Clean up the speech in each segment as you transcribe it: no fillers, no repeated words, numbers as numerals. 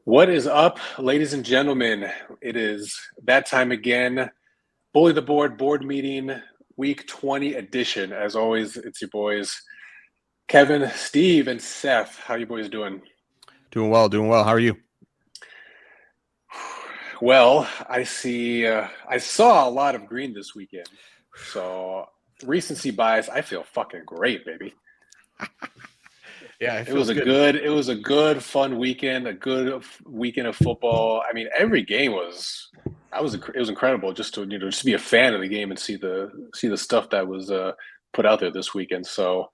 What is up, ladies and gentlemen? It is that time again. Bully the board meeting, week 20 edition. As always, it's your boys, Kevin, Steve, and Seth. How you boys doing? Doing well, doing well. How are you? Well, I saw a lot of green this weekend. So recency bias, I feel fucking great, baby. Yeah, it It was feels a good. good, fun weekend, a good weekend of football. I mean, every game it was incredible just to just be a fan of the game and see the stuff that was put out there this weekend. So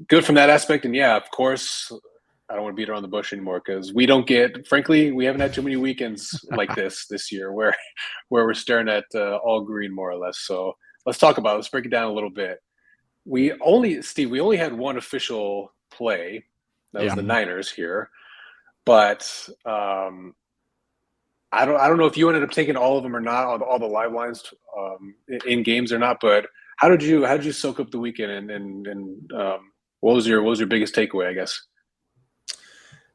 good from that aspect. And yeah, of course, I don't want to beat around the bush anymore because frankly, we haven't had too many weekends like this year where we're staring at all green more or less. So let's break it down a little bit. We only had one official play. That was Yeah. the Niners here, but I don't know if you ended up taking all of them or not, all the live lines in games or not. But how did you soak up the weekend and what was your biggest takeaway? I guess.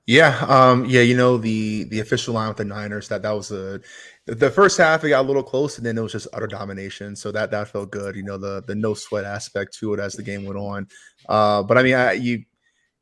Yeah, the official line with the Niners that was the first half it got a little close and then it was just utter domination. So that felt good. The no sweat aspect to it as the game went on. But I mean,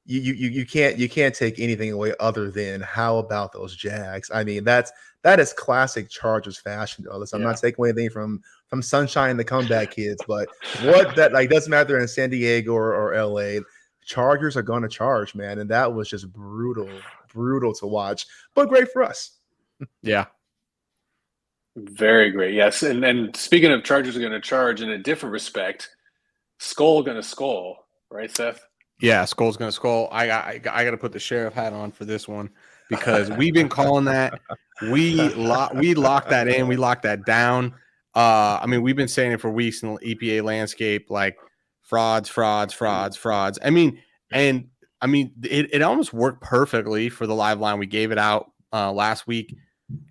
you can't take anything away other than how about those Jags? I mean, that is classic Chargers fashion. I'm Yeah. not taking away anything from Sunshine and the Comeback Kids, but what that like doesn't matter in San Diego or LA. Chargers are going to charge, man, and that was just brutal to watch, but great for us. Yeah. Very great. Yes. And speaking of Chargers are going to charge in a different respect, Skull going to skull, right, Seth? Yeah, Skull's gonna skull. I got to put the sheriff hat on for this one because we've been calling that. We locked that in. We locked that down. I mean, we've been saying it for weeks in the EPA landscape, like frauds. I mean, it almost worked perfectly for the live line. We gave it out last week,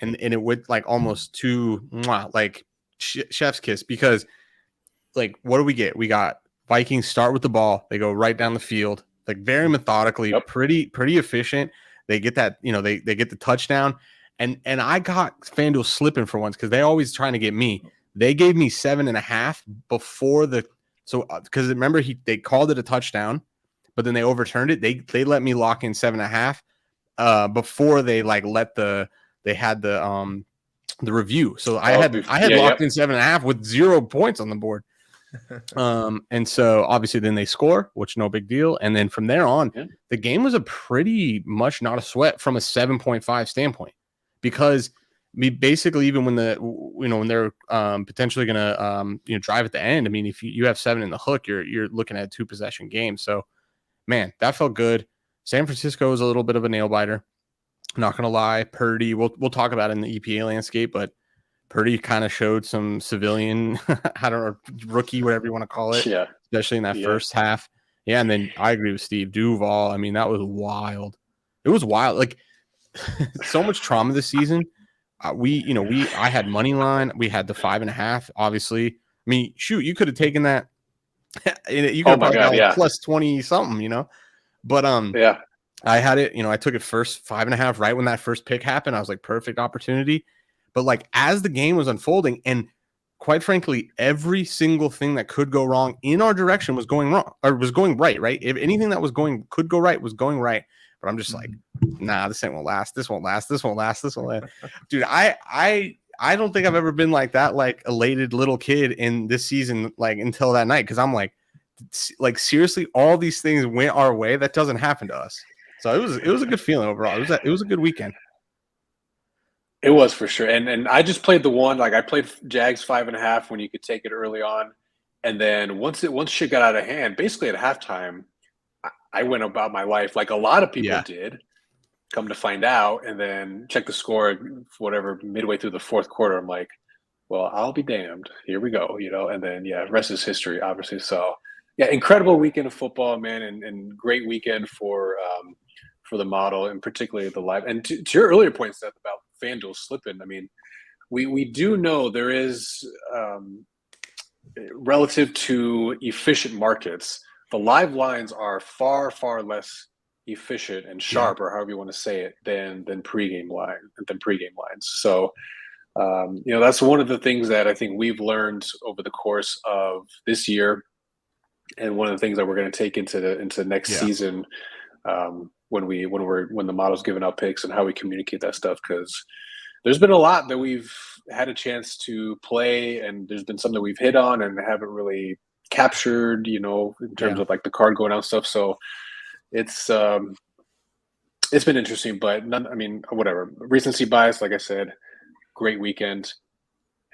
and it went like almost to like chef's kiss because like what do we get? We got Vikings start with the ball. They go right down the field, like very methodically, Yep. pretty efficient. They get that, they get the touchdown. And I got FanDuel slipping for once because they always trying to get me. They gave me 7.5 before because remember they called it a touchdown, but then they overturned it. They let me lock in 7.5 before they they had the review. So I had locked in 7.5 with 0 points on the board. And so obviously then they score, which no big deal. And then from there on, the game was a pretty much not a sweat from a 7.5 standpoint, because basically even when when they're potentially going to drive at the end, I mean, if you have 7 in the hook, you're looking at a 2 possession game. So man, that felt good. San Francisco is a little bit of a nail biter. Not going to lie. Purdy, we'll talk about it in the EPA landscape, but Purdy kind of showed some civilian, I don't know, rookie, whatever you want to call it, especially in that first half. Yeah, and then I agree with Steve. DUVALLL, I mean, that was wild. It was wild. Like, so much trauma this season. I had money line. We had the 5.5, obviously. I mean, shoot, you could have taken that. You could have probably got like plus 20 something, But I had it, I took it first 5.5 right when that first pick happened. I was like, perfect opportunity. But like as the game was unfolding, and quite frankly, every single thing that could go wrong in our direction was going wrong or was going right, right? If anything that could go right was going right. But I'm just like, nah, this ain't won't last. This won't last. This won't last. This won't last. Dude, I don't think I've ever been like that, like elated little kid in this season, like until that night. Cause I'm like seriously, all these things went our way. That doesn't happen to us. So it was a good feeling overall. It was a good weekend. It was for sure. And I just played the one, like I played Jags 5.5 when you could take it early on. And then once shit got out of hand, basically at halftime, I went about my life like a lot of people did, come to find out, and then check the score, whatever, midway through the fourth quarter. I'm like, well, I'll be damned. Here we go, And then, rest is history, obviously. So, yeah, incredible weekend of football, man, and great weekend for the model and particularly the live. And to your earlier point, Seth, about FanDuel slipping, I mean, we do know there is relative to efficient markets, the live lines are far less efficient and sharp, or however you want to say it, than pregame lines. So that's one of the things that I think we've learned over the course of this year, and one of the things that we're going to take into next season, when the model's giving out picks and how we communicate that stuff, because there's been a lot that we've had a chance to play, and there's been some that we've hit on and haven't really captured, in terms of like the card going out stuff. So it's been interesting, but whatever. Recency bias, like I said, great weekend.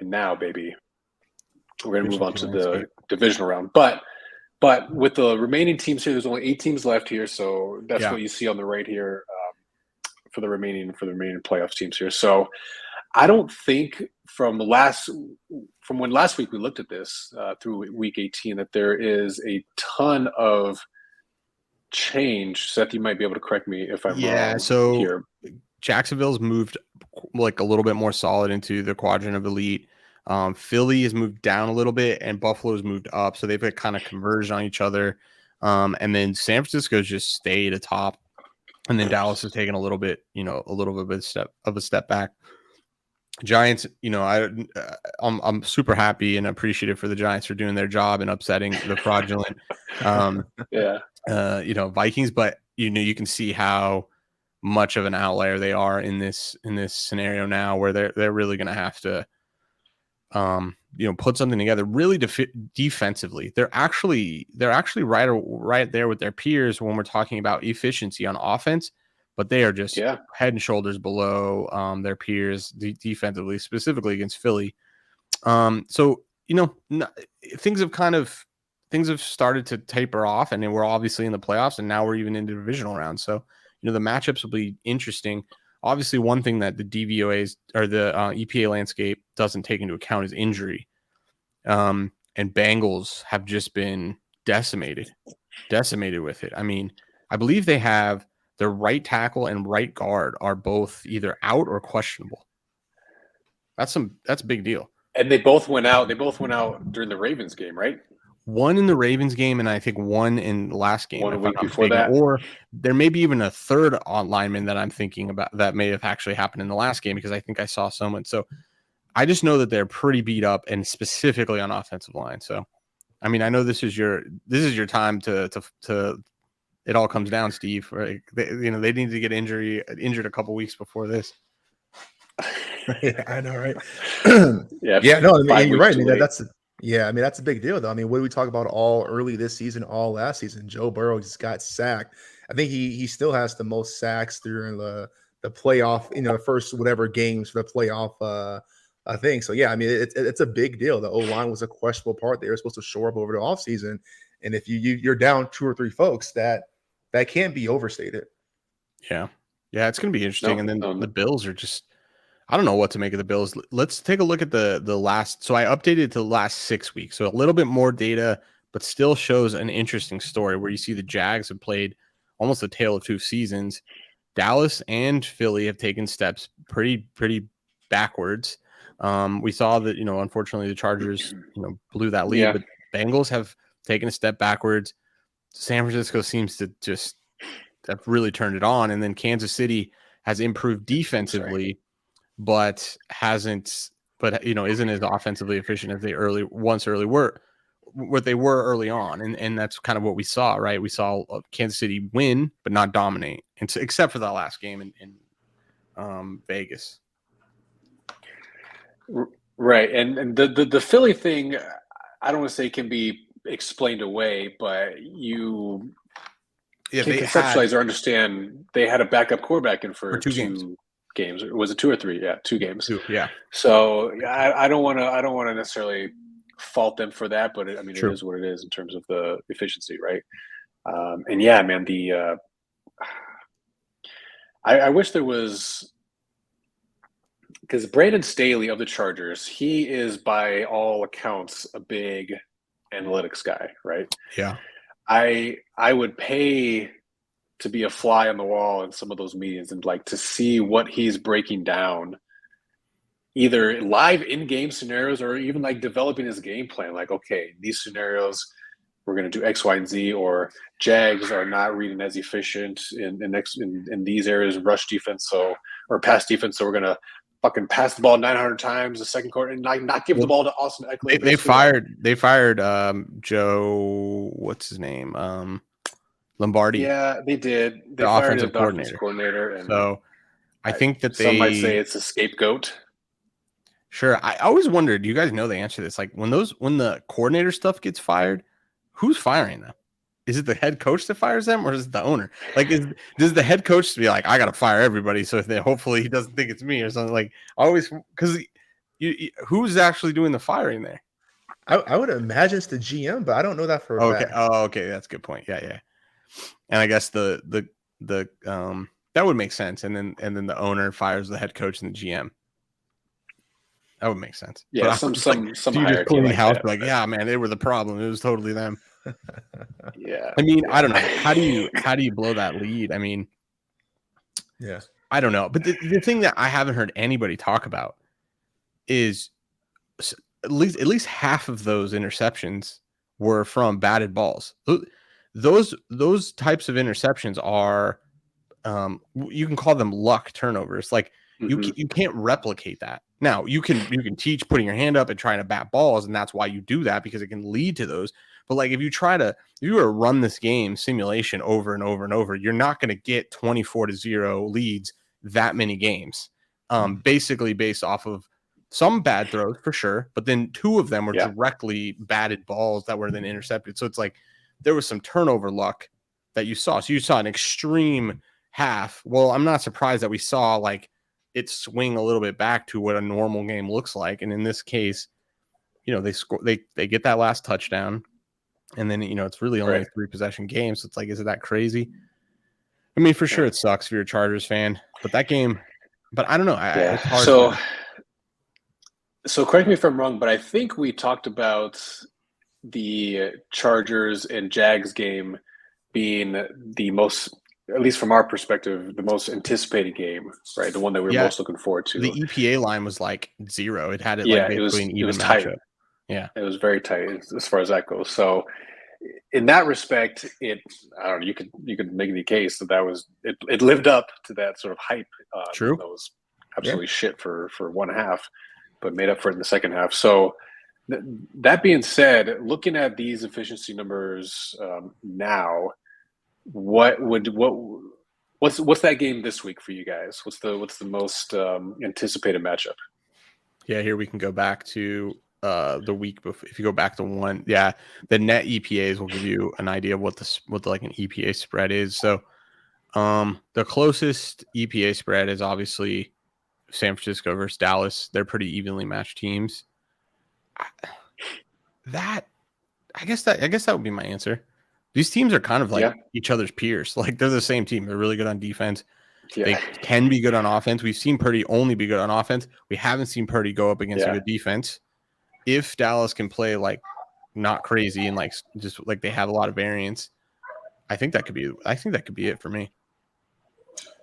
And now, baby, we're going to move on to the divisional round. But with the remaining teams here, there's only 8 teams left here. So that's what you see on the right here, for the remaining playoff teams here. So I don't think from when last week we looked at this through week 18 that there is a ton of change. Seth, you might be able to correct me if I'm wrong. So here. Jacksonville's moved like a little bit more solid into the quadrant of elite. Philly has moved down a little bit, and Buffalo's moved up. So they've kind of converged on each other. And then San Francisco's just stayed atop. And then Dallas has taken a little bit of a step back. Giants, I'm super happy and appreciative for the Giants for doing their job and upsetting the fraudulent Vikings, but you can see how much of an outlier they are in this scenario now, where they're really going to have to put something together really defensively. They're actually right there with their peers when we're talking about efficiency on offense, but they are just head and shoulders below their peers defensively, specifically against Philly. So things have started to taper off, and then we're obviously in the playoffs, and now we're even into divisional rounds. So the matchups will be interesting. Obviously, one thing that the DVOA's or the EPA landscape doesn't take into account is injury. And Bengals have just been decimated with it. I mean, I believe they have their right tackle and right guard are both either out or questionable. That's a big deal. And they both went out during the Ravens game, right? One in the Ravens game, and I think one in the last game. One week before that. Or there may be even a third lineman that I'm thinking about that may have actually happened in the last game, because I think I saw someone. So I just know that they're pretty beat up, and specifically on offensive line. So, I mean, I know this is your time to it all comes down, Steve. Right? They need to get injured a couple weeks before this. Yeah, I know, right? Yeah. No, I mean, you're right. I mean, that's a big deal, though. I mean, what did we talk about all early this season, all last season? Joe Burrow just got sacked. I think he still has the most sacks during the playoff, first whatever games for the playoff thing. So yeah, I mean, it's a big deal. The O-line was a questionable part. They were supposed to shore up over the offseason, and if you're down 2 or 3 folks, that can't be overstated. Yeah, it's gonna be interesting. And then the Bills are just. I don't know what to make of the Bills. Let's take a look at the last. So I updated it to the last 6 weeks. So a little bit more data, but still shows an interesting story where you see the Jags have played almost a tale of 2 seasons. Dallas and Philly have taken steps pretty backwards. We saw that, unfortunately the Chargers, blew that lead, but Bengals have taken a step backwards. San Francisco seems to just have really turned it on. And then Kansas City has improved defensively. But isn't as offensively efficient as they were early on. And that's kind of what we saw, right? We saw Kansas City win, but not dominate, except for that last game in Vegas. Right. And the Philly thing, I don't want to say can be explained away, but you can conceptualize or understand they had a backup quarterback in for 2 games. Was it 2 or 3? Yeah, 2 games. 2, yeah. So I don't want to necessarily fault them for that, but it is what it is in terms of the efficiency, right? And yeah, man, I wish there was, because Brandon Staley of the Chargers, he is by all accounts a big analytics guy, right? Yeah. I would pay to be a fly on the wall in some of those meetings and like to see what he's breaking down, either live in-game scenarios or even like developing his game plan. Like, okay, these scenarios, we're going to do X, Y, and Z, or Jags are not reading as efficient in these areas of rush defense, or pass defense, so we're going to fucking pass the ball 900 times the second quarter and not give the ball to Austin Eckler. They fired Joe, what's his name? Lombardi. Yeah, they did. They the fired offensive the offensive coordinator, and so I think that some might say it's a scapegoat. Sure. I always wondered, you guys know the answer to this. Like when the coordinator stuff gets fired, who's firing them? Is it the head coach that fires them, or is it the owner? Like, does the head coach be like, I got to fire everybody, so that hopefully he doesn't think it's me or something? Like, always, because who's actually doing the firing there? I would imagine it's the GM, but I don't know that for a fact. Oh, okay, that's a good point. Yeah. And I guess the that would make sense. And then the owner fires the head coach and the GM. That would make sense. Yeah, some hierarchy like house, that. like, yeah, man, they were the problem. It was totally them. Yeah. I mean, I don't know. How do you blow that lead? I mean, yeah, I don't know. But the thing that I haven't heard anybody talk about is at least half of those interceptions were from batted balls. Those types of interceptions are, you can call them luck turnovers. Like you can't replicate that. Now you can teach putting your hand up and trying to bat balls, and that's why you do that, because it can lead to those. But like if you were to run this game simulation over and over and over, you're not going to get 24-0 leads that many games. Basically based off of some bad throws for sure, but then two of them were directly batted balls that were then intercepted. So it's like there was some turnover luck that you saw. So you saw an extreme half. Well, I'm not surprised that we saw like it swing a little bit back to what a normal game looks like. And in this case, they score, they get that last touchdown, and then it's really only a 3-possession game. So it's like, is it that crazy? I mean, for sure it sucks if you're a Chargers fan, but that game, but I don't know. It's hard so correct me if I'm wrong, but I think we talked about the Chargers and Jags game being the most, at least from our perspective, the most anticipated game, right? The one that we were most looking forward to. The EPA line was like 0. It had basically an even tight. matchup. Yeah, it was very tight as far as that goes. So in that respect, I don't know. You could make the case that was it lived up to that sort of hype. True. That was absolutely shit for one half, but made up for it in the second half. So that being said, looking at these efficiency numbers now, what's that game this week for you guys? What's the most anticipated matchup? Yeah, here we can go back to the week before. If you go back to one, the net EPAs will give you an idea of what like an EPA spread is. So the closest EPA spread is obviously San Francisco versus Dallas. They're pretty evenly matched teams. I guess that would be my answer. These teams are kind of like each other's peers. Like they're the same team. They're really good on defense. Yeah. They can be good on offense. We've seen Purdy only be good on offense. We haven't seen Purdy go up against a good defense. If Dallas can play like not crazy and like just like they have a lot of variance, I think that could be it for me.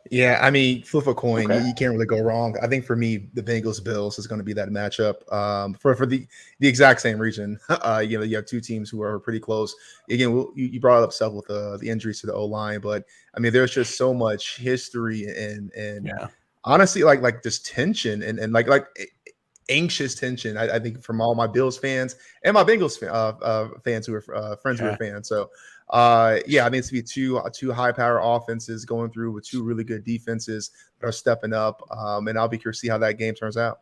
Yeah, I mean, flip a coin. You can't really go wrong. I think for me, the Bengals Bills is going to be that matchup for the exact same reason. You have two teams who are pretty close. Again, you brought up stuff with the injuries to the O-line, but I mean, there's just so much history and honestly, like this tension and like anxious tension. I think from all my Bills fans and my Bengals fans who are friends who are fans. So. I mean, it's to be two high power offenses going through with two really good defenses that are stepping up. And I'll be curious to see how that game turns out.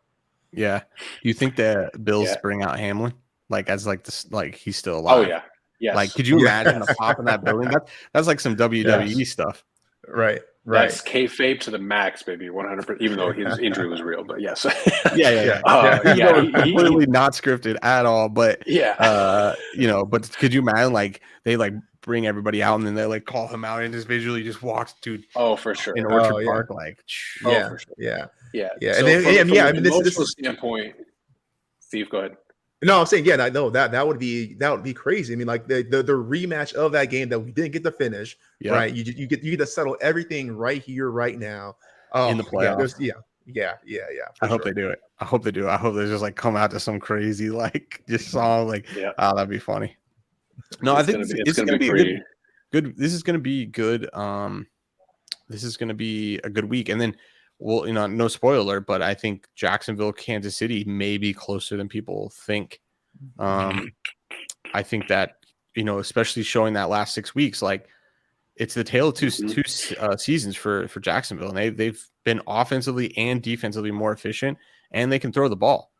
Yeah. Do you think the Bills bring out Hamlin? Like as like this, like he's still alive? Oh yeah. Yes. Like, could you imagine the pop in that building? That's like some WWE stuff. Right. That's kayfabe to the max, baby. 100%. Even though his injury was real, but yes. Completely not scripted at all. But but could you imagine like they like bring everybody out and then they like call him out and just visually just walks to for sure in Orchard Park like for sure. Yeah. So and I mean, this is standpoint. Steve, go ahead. No, I'm saying that would be crazy. I mean, like the rematch of that game that we didn't get to finish, right? You get to settle everything right here, right now. In the playoffs. I hope they do it. I hope they just like come out to some crazy like just song like that'd be funny. No, I It's think gonna be this is going to be pretty. good. This is going to be good. This is going to be a good week. And then, well, no spoiler, but I think Jacksonville, Kansas City may be closer than people think. I think that, especially showing that last 6 weeks, like it's the tale of two seasons for Jacksonville. And they've been offensively and defensively more efficient, and they can throw the ball.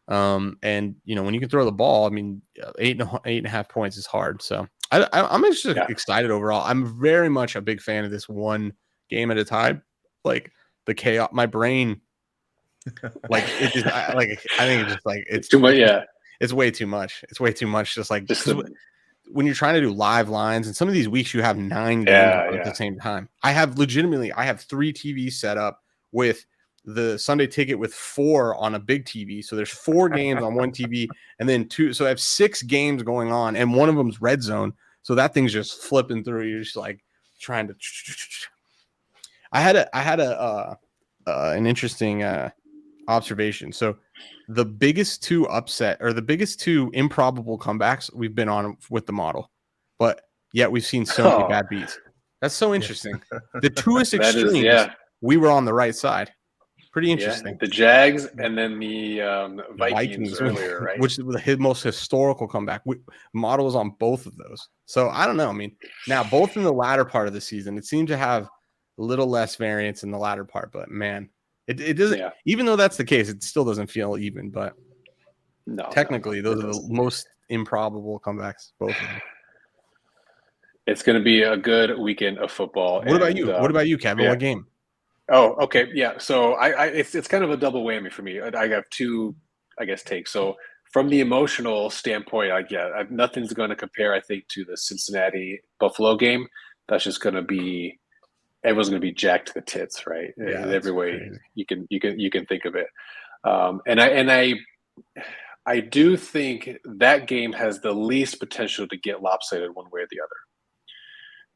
And when you can throw the ball, I mean, 8.5 points is hard. So I'm just excited overall. I'm very much a big fan of this one game at a time. Like the chaos, my brain, like it just, I think it's just like it's too much. Yeah, it's way too much. It's way too much. Just like just when you're trying to do live lines, and some of these weeks you have 9 games on at the same time. I have 3 TVs set up with the Sunday ticket with 4 on a big TV. So there's 4 games on one TV, and then 2. So I have 6 games going on, and one of them's red zone. So that thing's just flipping through. You're just like trying to. I had an interesting observation. So the biggest 2 upset, or the biggest 2 improbable comebacks we've been on with the model, but yet we've seen so many bad beats. That's so interesting. The 2est extremes, we were on the right side. Pretty interesting. The Jags and then the Vikings earlier, right? Which was the most historical comeback. Model was on both of those. So I don't know. I mean, now both in the latter part of the season, it seemed to have a little less variance in the latter part, but man, it doesn't, even though that's the case, it still doesn't feel even, but technically those are the most improbable comebacks, both of them. It's going to be a good weekend of football. What about you? What about you, Kevin? What game? Oh, okay. Yeah. So it's kind of a double whammy for me. I have 2, I guess, takes. So from the emotional standpoint, nothing's going to compare, I think, to the Cincinnati Buffalo game. That's just going to be, everyone's going to be jacked to the tits, right? Yeah, in every way you can think of it. And I do think that game has the least potential to get lopsided one way or the other.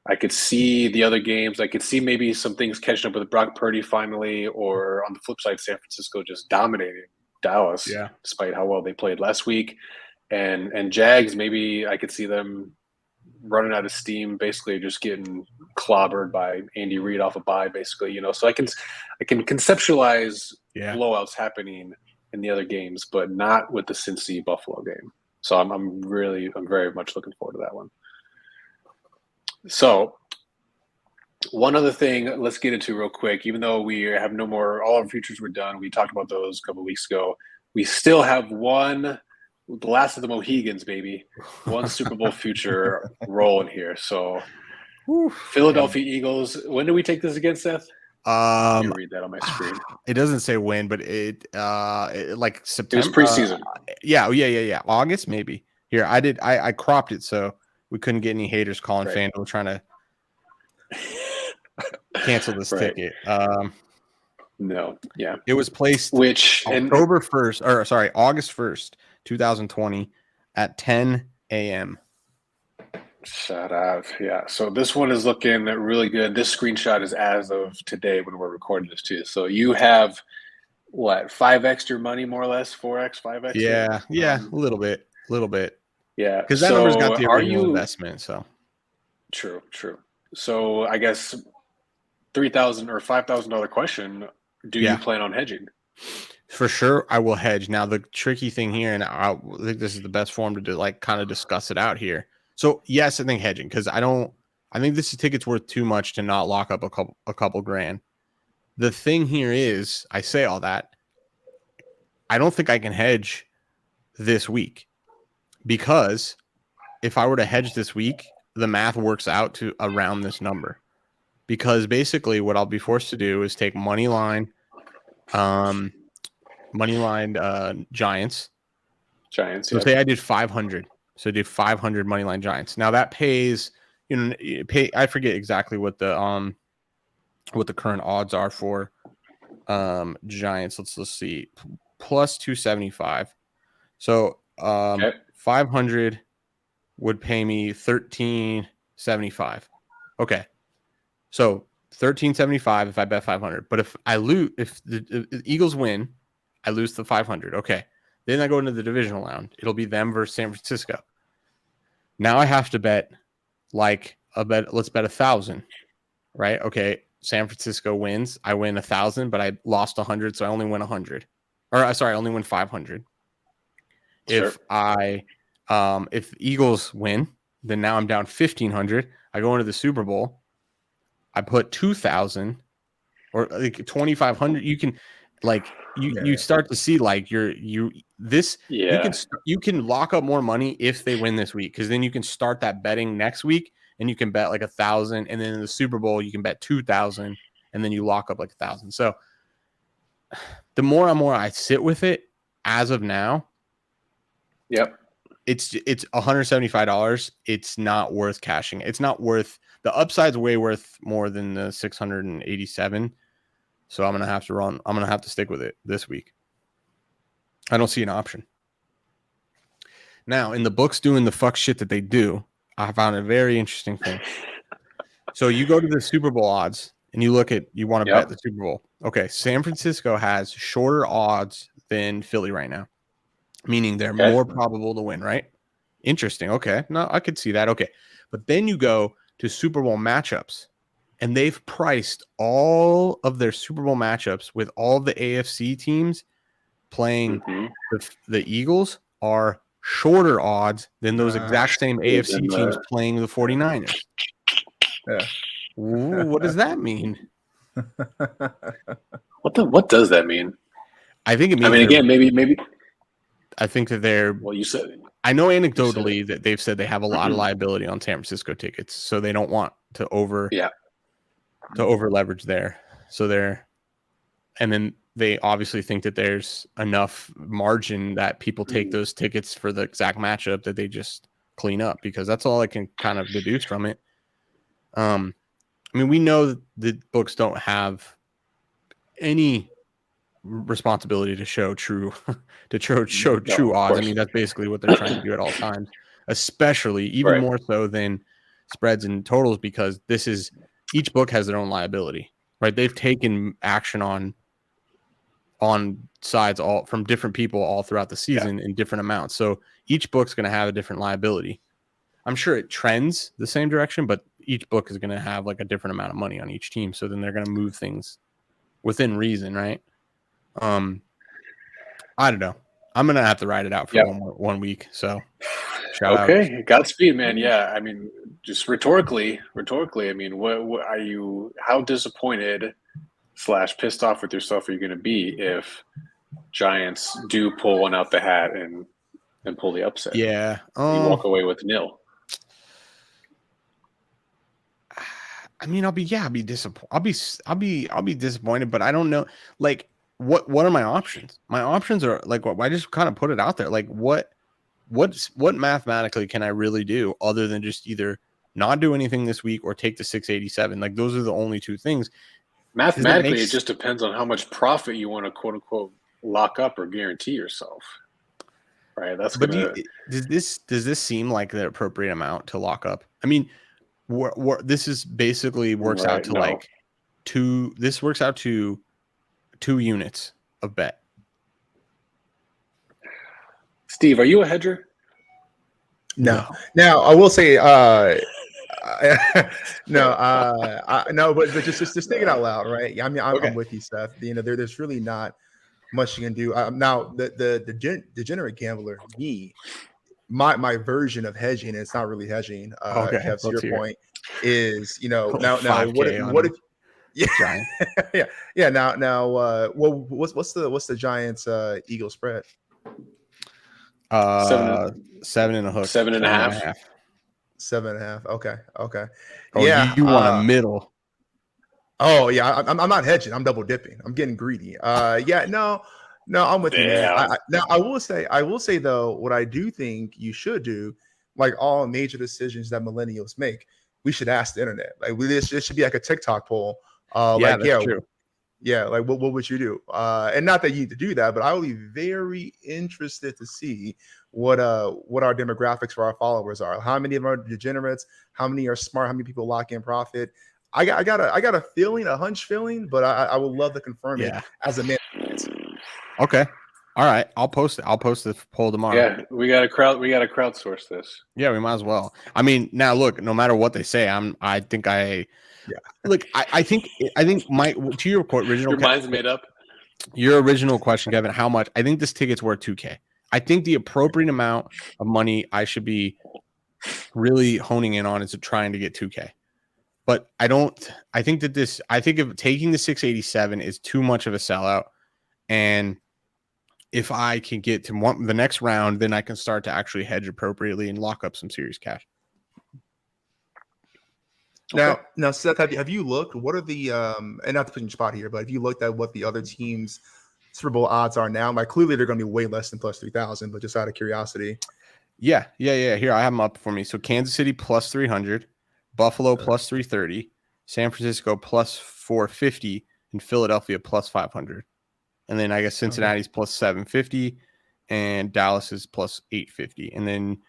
I could see the other games. I could see maybe some things catching up with Brock Purdy finally, or on the flip side, San Francisco just dominating Dallas, despite how well they played last week. And Jags, maybe I could see them running out of steam, basically just getting clobbered by Andy Reid off a bye, basically. So I can conceptualize blowouts happening in the other games, but not with the Cincy Buffalo game. So I'm very much looking forward to that one. So one other thing, let's get into real quick, even though we have no more, all our futures were done. We talked about those a couple of weeks ago. We still have the last of the Mohegans, baby. One Super Bowl future rolling here. So Philadelphia Eagles. When do we take this again, Seth? You read that on my screen. It doesn't say when, but it like September. It was preseason. Yeah. August, maybe. Here, I cropped it so we couldn't get any haters calling FanDuel trying to cancel this ticket. No, yeah. It was placed August 1st, 2020 at 10 a.m. Shout out. Yeah. So this one is looking really good. This screenshot is as of today when we're recording this too. So you have what, 5x your money, more or less, 4x, 5x? Yeah. A little bit. Yeah. Because that number's got the original investment. So true. So I guess $3,000 or $5,000 question. Do you plan on hedging? For sure, I will hedge. Now, the tricky thing here, and I think this is the best form to kind of discuss it out here. So, yes, I think hedging, because I think this ticket's worth too much to not lock up a couple grand. The thing here is, I say all that, I don't think I can hedge this week, because if I were to hedge this week, the math works out to around this number. Because basically what I'll be forced to do is take money line Giants. So say I did 500. So I did 500 money line Giants. Now that pays, I forget exactly what the current odds are for Giants. Let's see. Plus 275. So 500 would pay me 1375. Okay. So 1375 if I bet 500. But if the Eagles win, I lose the 500. Okay. Then I go into the divisional round. It'll be them versus San Francisco. Now I have to bet like let's bet 1,000, right? Okay, San Francisco wins. I win 1,000, but I lost 100, so I only win 100. Or sorry, I only win 500. Sure. If the Eagles win, then now I'm down 1,500. I go into the Super Bowl. I put 2,000 or like 2,500. You can like you start to see like you can lock up more money if they win this week, because then you can start that betting next week and you can bet like 1,000, and then in the Super Bowl you can bet 2,000, and then you lock up like 1,000. So the more and more I sit with it as of now, yep, it's $175. It's not worth cashing. It's not worth, the upside's way worth more than the 687. So I'm gonna have to stick with it this week. I don't see an option. Now, in the books doing the fuck shit that they do, I found a very interesting thing. So you go to the Super Bowl odds and you want to bet the Super Bowl. Okay, San Francisco has shorter odds than Philly right now, meaning they're more probable to win, right? Interesting. Okay, no, I could see that. Okay, but then you go to Super Bowl matchups, and they've priced all of their Super Bowl matchups with all the AFC teams playing the Eagles are shorter odds than those exact same AFC teams playing the 49ers. Yeah. Ooh, what does that mean? What does that mean? I think it means. I mean, again, maybe. I think that they're. Well, you said. I know anecdotally that they've said they have a lot of liability on San Francisco tickets, so they don't want to over leverage there. So and then they obviously think that there's enough margin that people take those tickets for the exact matchup that they just clean up, because that's all I can kind of deduce from it. I mean, we know that the books don't have any responsibility to show true true odds. I mean, that's basically what they're trying to do at all times, especially even more so than spreads and totals, because each book has their own liability, right? They've taken action on sides all from different people all throughout the season in different amounts. So each book's going to have a different liability. I'm sure it trends the same direction, but each book is going to have like a different amount of money on each team. So then they're going to move things within reason, right? I don't know. I'm going to have to ride it out for one week. So shout out. Godspeed, man. Yeah. I mean, just rhetorically, I mean, what are you, how disappointed / pissed off with yourself are you going to be if Giants do pull one out the hat and pull the upset? Yeah. You walk away with nil. I mean, I'll be disappointed. I'll be disappointed, but I don't know. Like, what are my options? My options are like, I just kind of put it out there. Like, what mathematically can I really do other than just either not do anything this week or take the 687? Like, those are the only two things. Mathematically, it just depends on how much profit you want to quote unquote lock up or guarantee yourself. Right. That's does this seem like the appropriate amount to lock up? I mean, this is basically works out to like two. This works out to 2 units of bet. Steve, are you a hedger? No. Now I will say, no, but just think it out loud, right? I mean, I'm with you, Seth. You know, there's really not much you can do. Now, the degenerate gambler, my version of hedging, and it's not really hedging. Kev, to your point, is now what if yeah. Now what's the Giants Eagles spread? 7 and a hook. 7.5. 7.5. Okay. Oh, yeah, you want a middle. Oh yeah, I'm not hedging. I'm double dipping. I'm getting greedy. No, I'm with you, man. Now I will say though, what I do think you should do, like all major decisions that millennials make, we should ask the internet. Like this should be like a TikTok poll. True. Yeah, like what would you do? And not that you need to do that, but I will be very interested to see what our demographics for our followers are. How many of them are degenerates? How many are smart? How many people lock in profit? I got a feeling, a hunch feeling, but I would love to confirm it as a man. Okay. All right, I'll post it. I'll post the poll tomorrow. Yeah, we got to crowdsource this. Yeah, we might as well. I mean, now look, no matter what they say, I think I think my to your original Your mind's made up. your original question, Kevin, how much? I think this ticket's worth $2K. I think the appropriate amount of money I should be really honing in on is trying to get 2K. But I think if taking the 687 is too much of a sellout, and if I can get to the next round, then I can start to actually hedge appropriately and lock up some serious cash. Now, Seth, have you looked? What are the and not to put you in spot here, but have you looked at what the other teams' Super Bowl odds are now? Like clearly they're going to be way less than plus 3,000, but just out of curiosity. Yeah. Here I have them up for me. So Kansas City plus 300, Buffalo plus 330, San Francisco plus 450, and Philadelphia plus 500. And then I guess Cincinnati's plus 750 and Dallas is plus 850. And then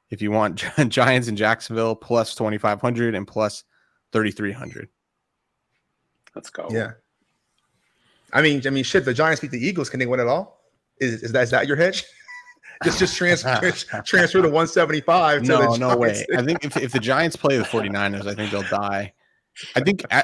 if you want Giants and Jacksonville plus 2,500 and plus 3,300. Let's go. Yeah. I mean, shit. The Giants beat the Eagles. Can they win it all? Is that your hedge? just transfer to 175. No way. I think if the Giants play the 49ers, I think they'll die.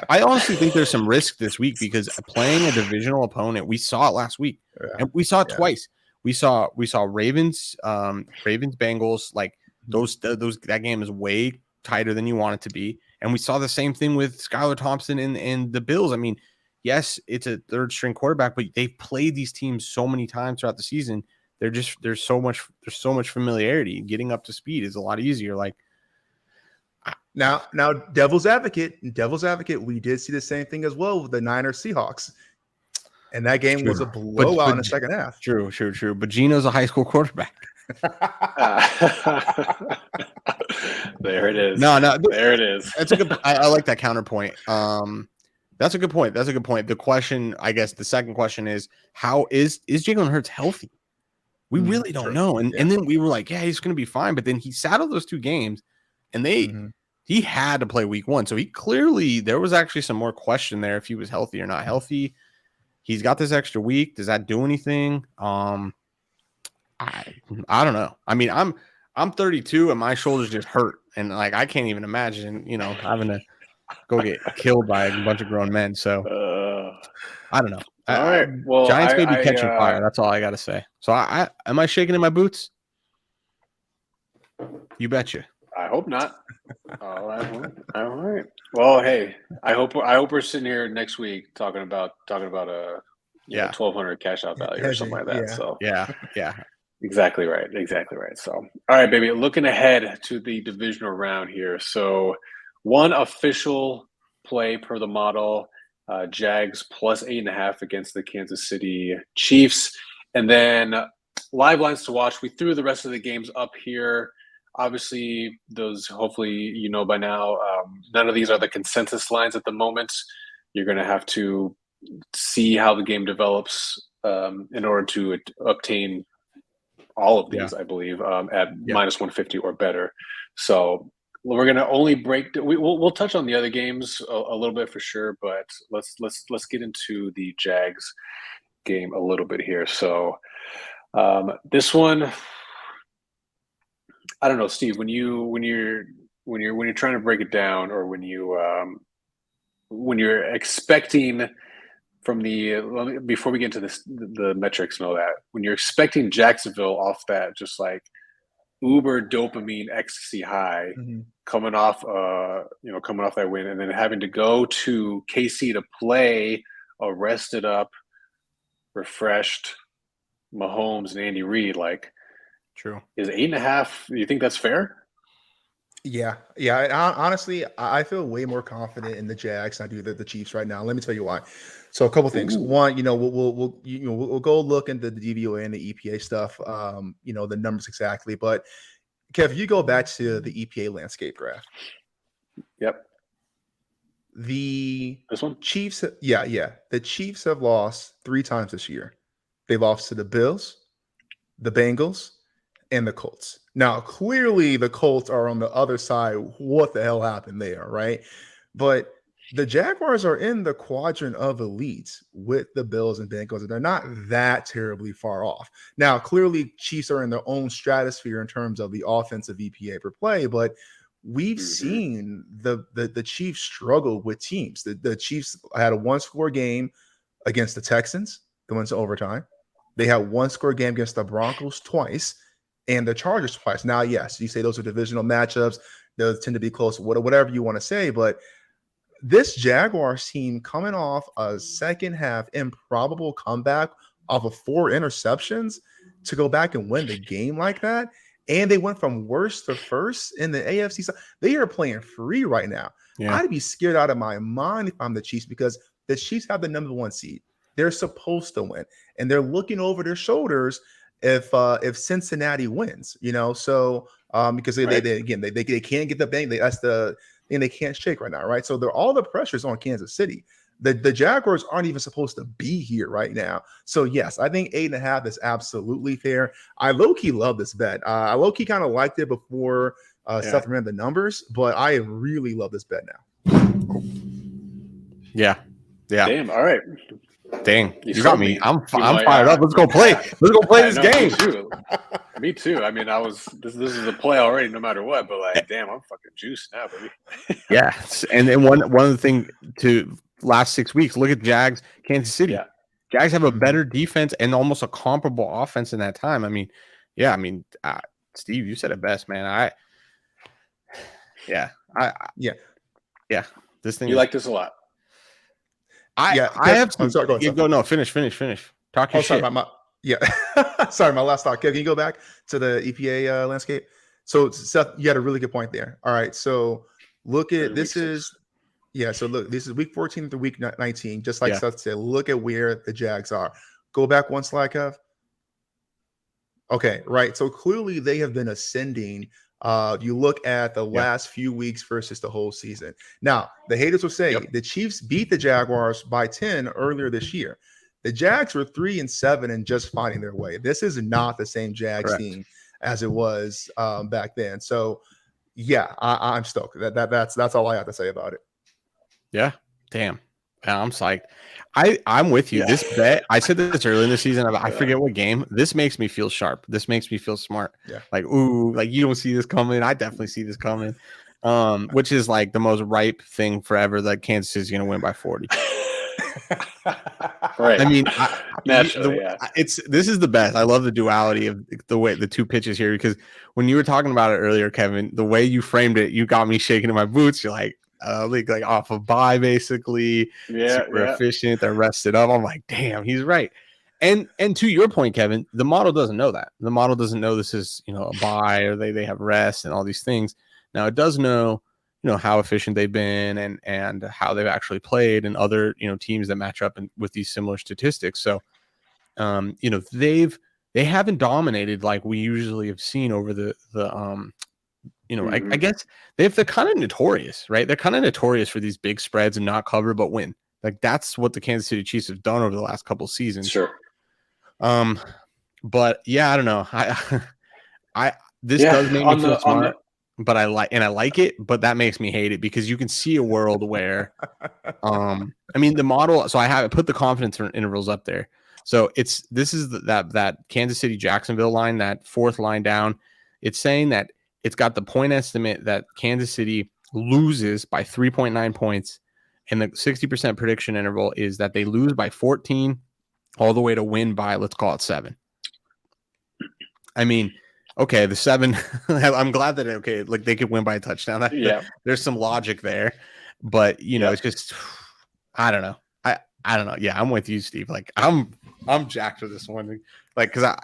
I honestly think there's some risk this week because playing a divisional opponent, we saw it last week, and we saw it twice. We saw Ravens Bengals, like those that game is way tighter than you want it to be, and we saw the same thing with Skylar Thompson and the Bills. I mean, yes, it's a third string quarterback, but they've played these teams so many times throughout the season. There's so much familiarity. Getting up to speed is a lot easier. Like. Now, devil's advocate, we did see the same thing as well with the Niners Seahawks. And that game was a blowout in the second half. True. But Gino's a high school quarterback. There it is. There it is. That's a good. I like that counterpoint. That's a good point. The question, I guess, the second question is, how is Jalen Hurts healthy? We really don't know. And then we were like, yeah, he's going to be fine. But then he sat out those two games, and he had to play week one. So there was actually some more question there if he was healthy or not healthy. He's got this extra week. Does that do anything? I don't know. I mean, I'm 32 and my shoulders just hurt. And like, I can't even imagine, having to go get killed by a bunch of grown men. So I don't know. All right. Well, Giants may be catching fire. That's all I got to say. So am I shaking in my boots? You betcha. I hope not. All right. Well, hey, I hope we're sitting here next week talking about a 1,200 cash out value or something like that. Yeah. So yeah. Exactly right. So, all right, baby. Looking ahead to the divisional round here. So, one official play per the model: Jags plus 8.5 against the Kansas City Chiefs, and then live lines to watch. We threw the rest of the games up here. Obviously, those hopefully by now. None of these are the consensus lines at the moment. You're going to have to see how the game develops in order to obtain all of these, I believe, at minus 150 or better. So we're going to only we'll touch on the other games a little bit for sure, but let's get into the Jags game a little bit here. So this one, I don't know, Steve, when you're trying to break it down, or when you're expecting from before we get into the metrics and all that, when you're expecting Jacksonville off that just like uber dopamine ecstasy high, coming off that win, and then having to go to KC to play a rested up, refreshed Mahomes and Andy Reid, like, true. Is 8.5? You think that's fair? Yeah. Honestly, I feel way more confident in the Jags than I do the Chiefs right now. Let me tell you why. So a couple things. One, we'll go look into the DVOA and the EPA stuff. The numbers exactly. But Kev, you go back to the EPA landscape graph. Yep. This one? Chiefs. Yeah. The Chiefs have lost 3 times this year. They lost to the Bills, the Bengals, and the Colts. Now, clearly the Colts are on the other side. What the hell happened there, right? But the Jaguars are in the quadrant of elites with the Bills and Bengals, and they're not that terribly far off. Now, clearly, Chiefs are in their own stratosphere in terms of the offensive EPA per play, but we've seen the Chiefs struggle with teams. The Chiefs had a one-score game against the Texans that went to overtime. They had one-score game against the Broncos twice and the Chargers twice. Now, yes, you say those are divisional matchups. Those tend to be close, whatever you want to say, but this Jaguars team coming off a second half improbable comeback off of 4 interceptions to go back and win the game like that. And they went from worst to first in the AFC side. They are playing free right now. Yeah. I'd be scared out of my mind if I'm the Chiefs, because the Chiefs have the number 1 seed. They're supposed to win, and they're looking over their shoulders if Cincinnati wins, so because they can't get the bang. That's the thing they can't shake right now, right? So all the pressures on Kansas City. The Jaguars aren't even supposed to be here right now. So yes, I think 8.5 is absolutely fair. I low-key love this bet. I low-key kind of liked it before Seth ran the numbers, but I really love this bet now. Yeah. Damn. All right. Dang, you got me. I'm know, fired up. Let's go play. Let's go play this game. Me too. I mean, this is a play already, no matter what. But like, damn, I'm fucking juiced now, baby. Yeah, and then one of the thing to last 6 weeks. Look at Jags, Kansas City. Yeah. Jags have a better defense and almost a comparable offense in that time. I mean, Steve, you said it best, man. This thing. You like this a lot. I have to go. No, finish. Talk your shit. Sorry, my last thought. Can you go back to the EPA landscape? So Seth, you had a really good point there. All right, so look at this is this is week 14 to week 19. Just like Seth said, look at where the Jags are. Go back one slide, Kev. Okay, right. So clearly they have been ascending. You look at the last few weeks versus the whole season. Now, the haters will say the Chiefs beat the Jaguars by 10 earlier this year. The Jags were 3-7 and just finding their way. This is not the same Jags team as it was back then. So, I'm stoked. That's all I have to say about it. Yeah, damn. I'm psyched. I'm with you. This bet, I said this early in the season. I forget what game. This makes me feel sharp. This makes me feel smart. Yeah. Like, ooh, like you don't see this coming. I definitely see this coming. Which is like the most ripe thing forever that Kansas is going to win by 40. Right. I mean, this is the best. I love the duality of the way the two pitches here, because when you were talking about it earlier, Kevin, the way you framed it, you got me shaking in my boots. You're like off of bye, basically. Super efficient. They're rested up. I'm like, damn, he's right. And to your point, Kevin, the model doesn't know that. The model doesn't know this is a bye, or they have rest and all these things. Now it does know how efficient they've been and how they've actually played, and other teams that match up with these similar statistics. So they haven't dominated like we usually have seen over I guess they're kind of notorious, right? They're kind of notorious for these big spreads and not cover but win. Like that's what the Kansas City Chiefs have done over the last couple seasons. Sure. But yeah, I don't know. This does make me feel smart. But I like it, but that makes me hate it, because you can see a world where, the model. So I put the confidence intervals up there. So this is that Kansas City Jacksonville line, that fourth line down. It's saying that it's got the point estimate that Kansas City loses by 3.9 points, and the 60% prediction interval is that they lose by 14, all the way to win by, let's call it 7. I mean. Okay, the 7. I'm glad that like they could win by a touchdown. There's some logic there, but it's just I don't know. I don't know. Yeah, I'm with you, Steve. Like I'm jacked for this one. Like because I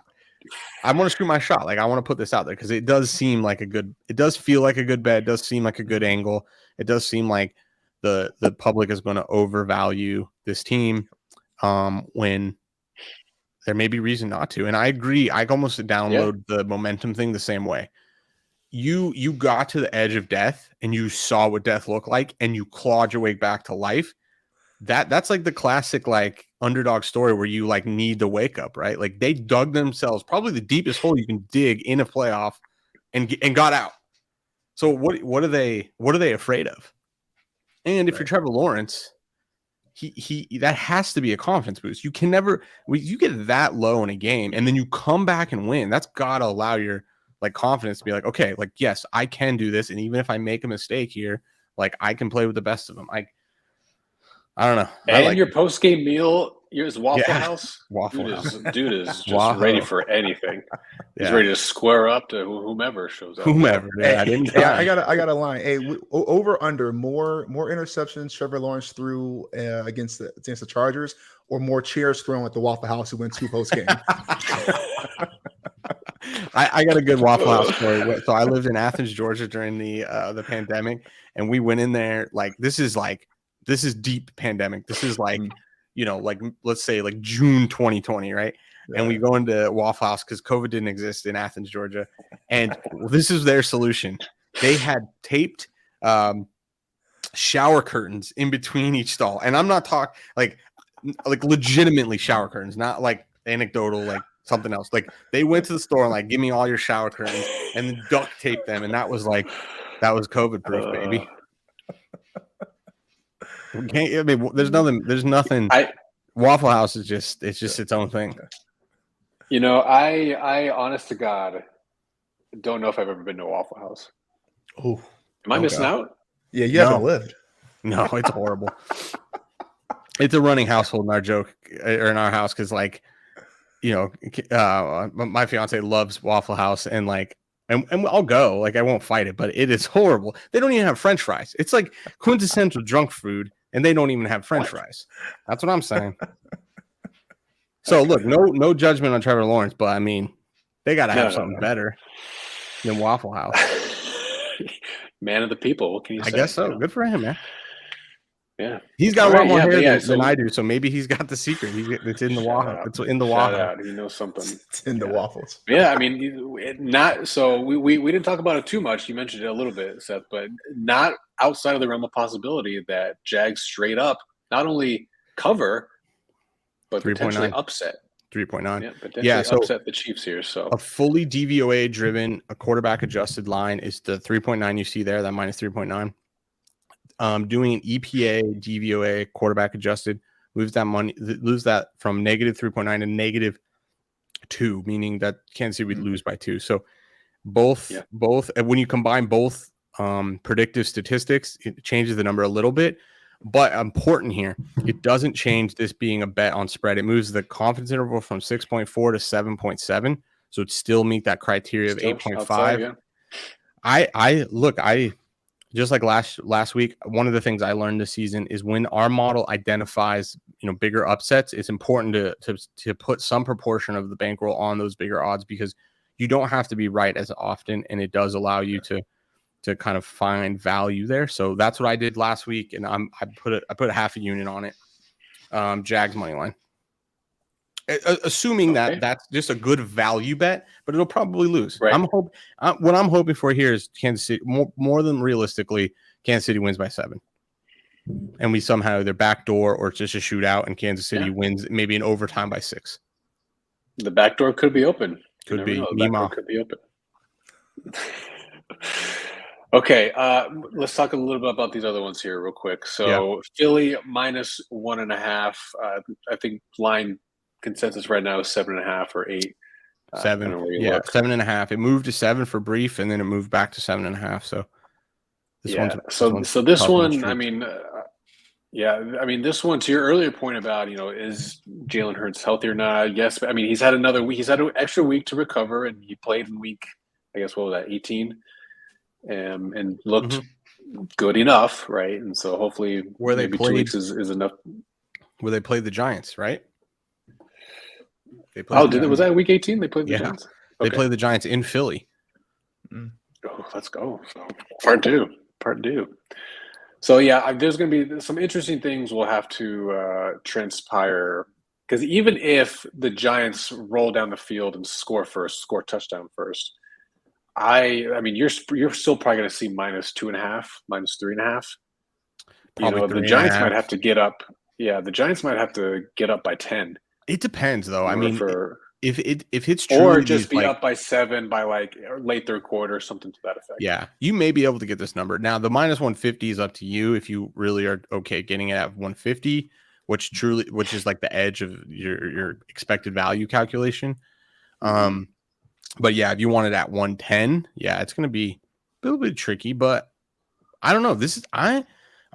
want to shoot my shot. Like I want to put this out there because it does seem like it does feel like a good bet. It does seem like a good angle. It does seem like the public is going to overvalue this team when there may be reason not to. And I agree. I almost download the momentum thing the same way. You got to the edge of death and you saw what death looked like and you clawed your way back to life. That's like the classic like underdog story where you like need the wake up, right? Like they dug themselves probably the deepest hole you can dig in a playoff and got out. So what are they afraid of? And if Right. you're Trevor Lawrence, he that has to be a confidence boost. You can never you get that low in a game and then you come back and win. That's got to allow your like confidence to be like, okay, like yes, I can do this, and even if I make a mistake here, like I can play with the best of them. I don't know. I And like your post game meal, yours Waffle yeah, House. Waffle House. Dude is just ready Wahoo. for anything. He's Yeah, ready to square up to whomever shows up. whomever. Yeah, at any Hey, time. I got a line. Hey, over under more interceptions Trevor Lawrence threw against the Chargers, or more chairs thrown at the Waffle House who went 2 post game. I got a good Waffle House story. So I lived in Athens, Georgia during the pandemic, and we went in there this is deep pandemic. This is like like let's say like June 2020, right? Yeah. And we go into Waffle House because COVID didn't exist in Athens, Georgia, and this is their solution. They had taped shower curtains in between each stall, and I'm not talking like legitimately shower curtains, not like anecdotal like something else. Like they went to the store and like give me all your shower curtains and then duct tape them, and that was COVID proof, baby. I mean, there's nothing. Waffle House is just its own thing. I honest to God don't know if I've ever been to a Waffle House. Oh, am I missing out? Yeah, you haven't lived. No, it's horrible. It's a running household in our house because my fiance loves Waffle House and I'll go. Like I won't fight it, but it is horrible. They don't even have French fries. It's like quintessential drunk food, and they don't even have French fries. That's what I'm saying. So look, no judgment on Trevor Lawrence, but I mean, they got to have something better than Waffle House. Man of the people. What can you say? I guess so. Good for him, man. Yeah, he's got a lot more hair than I do, so maybe he's got the secret. It's in the waffle. It's in the waffle. He knows something. It's in the waffles. Yeah, I mean, not so. We didn't talk about it too much. You mentioned it a little bit, Seth, but not outside of the realm of possibility that Jags straight up not only cover, but potentially upset. 3.9. Yeah, so upset the Chiefs here. So a fully DVOA driven, a quarterback adjusted line is the 3.9 you see there. That minus 3.9. Doing an EPA DVOA quarterback adjusted lose that from negative 3.9 to negative 2, meaning that Kansas City would lose by 2. So both when you combine both predictive statistics, it changes the number a little bit. But important here, it doesn't change this being a bet on spread. It moves the confidence interval from 6.4 to 7.7, so it still meet that criteria of 8.5. Yeah. I just like last week, one of the things I learned this season is when our model identifies, bigger upsets, it's important to put some proportion of the bankroll on those bigger odds because you don't have to be right as often, and it does allow you to kind of find value there. So that's what I did last week, and I put a half a unit on it. Jags money line. Assuming that that's just a good value bet, but it'll probably lose. Right. What I'm hoping for here is Kansas City, more than realistically, Kansas City wins by 7. And we somehow either backdoor or it's just a shootout and Kansas City wins maybe in overtime by 6. The back door could be open. Could be. The back door could be open. Okay, let's talk a little bit about these other ones here real quick. So Philly minus 1.5. I think line consensus right now is 7.5 or 8. 7. 7.5. It moved to 7 for brief, and then it moved back to 7.5. So this one's this one, I mean, this one, to your earlier point about, is Jalen Hurts healthy or not? Yes, I mean, he's had another week. He's had an extra week to recover, and he played in week, I guess, what was that, 18? And looked good enough, right? And so hopefully maybe 2 weeks is enough. Where they played the Giants, right? Was that week 18? They played the Giants? They played the Giants in Philly. Oh, let's go. So part two. So there's going to be some interesting things we'll have to transpire, because even if the Giants roll down the field and score touchdown first, I mean, you're still probably going to see minus 2.5, minus 3.5. Probably the Giants might have to get up. Yeah, the Giants might have to get up by 10. It depends, though. I mean, if it's or truly just these be like up by 7 by like late third quarter, something to that effect. yeah, you may be able to get this number. Now the minus 150 is up to you if you really are okay getting it at 150, which is like the edge of your expected value calculation. But yeah, if you want it at 110, yeah, it's going to be a little bit tricky, but I don't know. I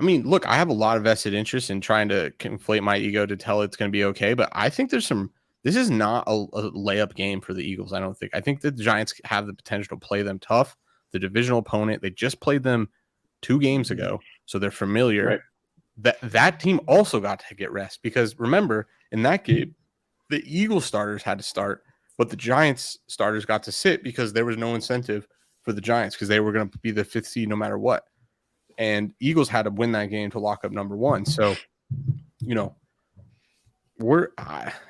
mean, look, I have a lot of vested interest in trying to conflate my ego to tell it's going to be okay, but I think this is not a layup game for the Eagles. I don't think. I think the Giants have the potential to play them tough. The divisional opponent, they just played them 2 games ago, so they're familiar. Right. That team also got to get rest because remember, in that game, the Eagles starters had to start, but the Giants starters got to sit because there was no incentive for the Giants because they were going to be the 5th seed no matter what. And Eagles had to win that game to lock up number 1. So, you know, Sure.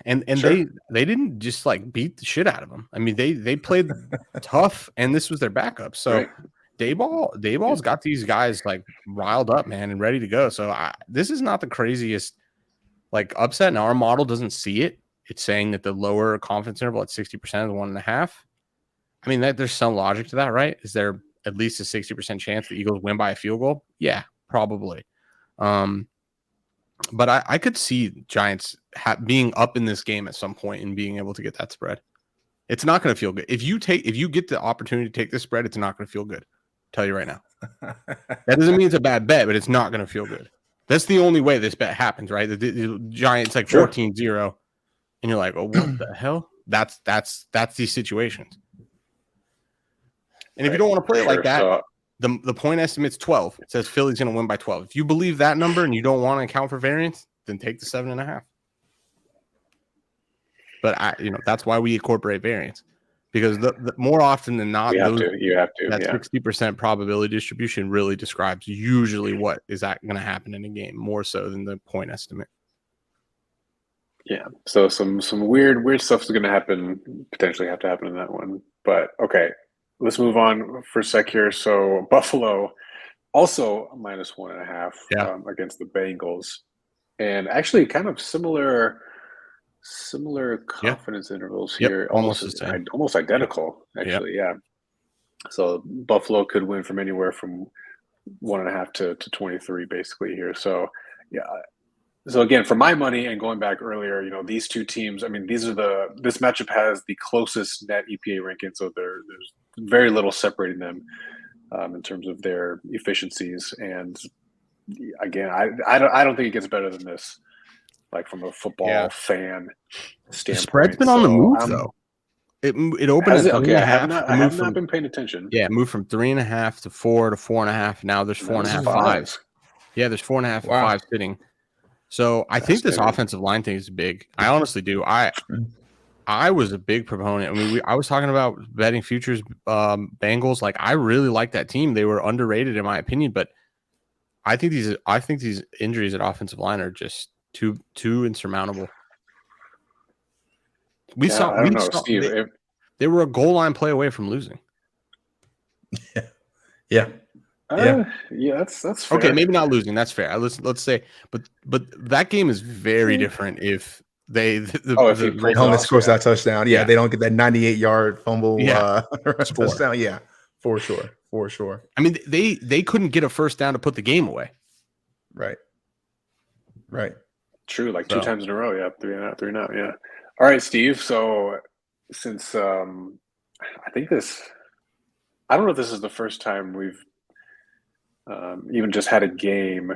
they didn't just like beat the shit out of them. I mean, they played tough, and this was their backup. So Right. Dayball's got these guys like riled up, man, and ready to go. So this is not the craziest like upset. Now our model doesn't see it. It's saying that the lower confidence interval at 60% is 1.5. I mean, there's some logic to that, right? Is there at least a 60% chance the Eagles win by a field goal? Yeah, probably. But I could see Giants being up in this game at some point and being able to get that spread. It's not going to feel good. If you get the opportunity to take this spread, it's not going to feel good. I'll tell you right now. That doesn't mean it's a bad bet, but it's not going to feel good. That's the only way this bet happens, right? The Giants like 14-0, and you're like, oh, what the hell? That's these situations. And if you don't want to play it like that, So, the point estimate's 12. It says Philly's going to win by 12. If you believe that number and you don't want to account for variance, then take the 7.5. But that's why we incorporate variance, because the more often than not, you have to. That Yeah. 60% probability distribution really describes usually what is that going to happen in a game more so than the point estimate. Yeah. So some weird stuff is going to happen. Potentially have to happen in that one. But okay, let's move on for a sec here. So Buffalo also minus 1.5 against the Bengals, and actually kind of similar confidence intervals here. Almost the same. Almost identical, actually. Yeah. So Buffalo could win from anywhere from 1.5 to 23, basically here. So yeah. So again, for my money, and going back earlier, these two teams. I mean, this matchup has the closest net EPA ranking, so there's very little separating them in terms of their efficiencies. And again, I don't think it gets better than this. Like from a football fan standpoint. The spread's been on the move though. It opened at 3.5. I have not been paying attention. Yeah, it moved from 3.5 to 4 to 4.5. Now there's 4.5, 5. Yeah, there's 4.5, 5 sitting. So I think this offensive line thing is big. I honestly do. I was a big proponent. I mean, I was talking about betting futures Bengals. Like I really like that team. They were underrated in my opinion, but I think these injuries at offensive line are just too insurmountable. Steve. They were a goal line play away from losing. Yeah. That's fair. Okay, maybe not losing. That's fair. Let's say, but that game is very different if they Holmes scores that touchdown. Yeah, they don't get that 98-yard fumble touchdown. Yeah, for sure. I mean, they couldn't get a first down to put the game away. Right. True, like 2 times in a row. Yeah, 3 and out. Yeah. All right, Steve. So since I don't know if this is the first time we've even just had a game.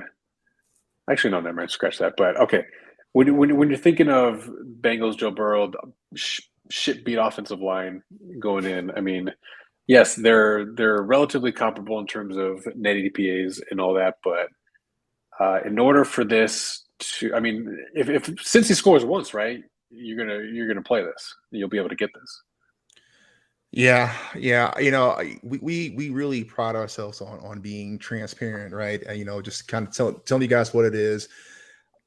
Actually, no, never mind. Scratch that. But okay, when you're thinking of Bengals, Joe Burrow, shit beat offensive line going in. I mean, yes, they're relatively comparable in terms of net EPAs and all that. But in order for this to, I mean, if since he scores once, right, you're gonna play this. You'll be able to get this. Yeah. We really pride ourselves on being transparent, right? And just kind of telling you guys what it is.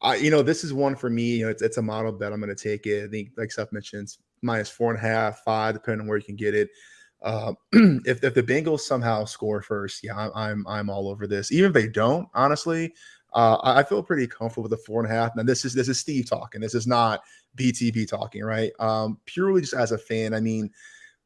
This is one for me. It's a model bet. I'm going to take it. I think, like Seth mentioned, minus 4.5, 5, depending on where you can get it. If the Bengals somehow score first, I'm all over this. Even if they don't, honestly, I feel pretty comfortable with the 4.5. Now, this is Steve talking. This is not BTB talking, right? Purely just as a fan. I mean,